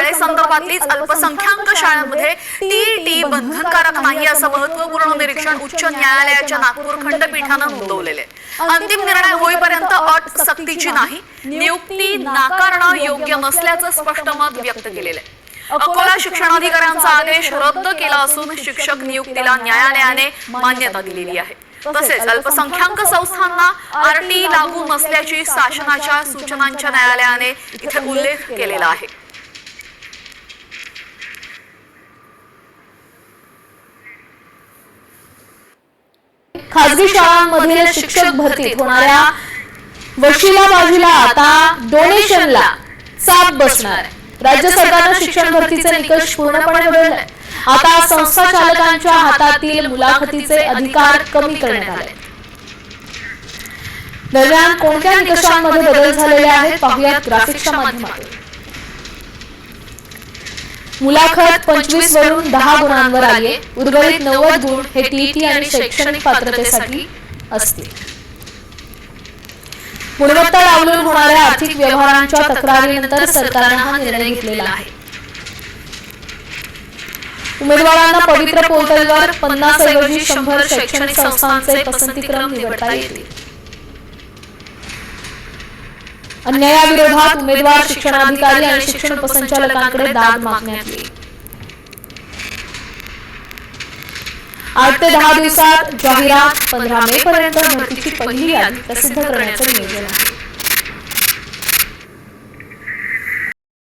शाळेसंदर्भातलीच अल्पसंख्याक शाळांमध्ये टीईटी बंधनकारक नाही असं महत्त्वपूर्ण निरीक्षण उच्च न्यायालयाच्या नागपूर खंडपीठानं नोंदवलेले. अंतिम निर्णय होईपर्यंत अट सक्तीची नाही, नियुक्ती नाकारणं योग्य नसल्याचं स्पष्ट मत व्यक्त केलेलं आहे. अकोला शिक्षणाधिकाऱ्यांचा आदेश रद्द केला असून शिक्षक नियुक्तीला न्यायालयाने मान्यता दिलेली आहे. तसेच अल्पसंख्याक संस्थांना आरटी लागू नसल्याची शासनाच्या सूचनांच्या न्यायालयाने इथे उल्लेख केलेला आहे. खासगी शाळांमधील शिक्षक भरतीत होणाऱ्या वशिलाबाजीला आता डोनेशनला चाप बसणार. राज्य सरकारनं शिक्षण भरतीचे निकष पूर्णपणे बदलले. आता संस्था चालकांच्या हातातील मुलाखतीचे अधिकार कमी करण्यात आले. दरम्यान कोणत्या निकषांमध्ये बदल झालेले आहेत पाहूयात ग्राफिक्सच्या माध्यमातून. मुलाखत 25 वरून 10 गुणांवर आली. उर्वरित 90 गुण हे टीईटी आणि शैक्षणिक पात्रतेसाठी असतील. गुणवत्ता डावलून होणाऱ्या आर्थिक व्यवहारांच्या तक्रारीनंतर सरकारने हा निर्णय घेतलेला आहे. उमेदवारांना पवित्र पोर्टलवर 50 ऐवजी 100 शैक्षणिक संस्थांचे पसंतीक्रम निवडता येतील. अन्यायाविरोधात उमेदवार, शिक्षणाधिकारी आणि शिक्षण उपसंचालकांकडे दाद मागण्यात येईल. 8 ते 10 दिवसात जाहिरात, 15 मे पर्यंत भरतीची पहिली यादी प्रसिद्ध करण्याचे नियोजन आहे.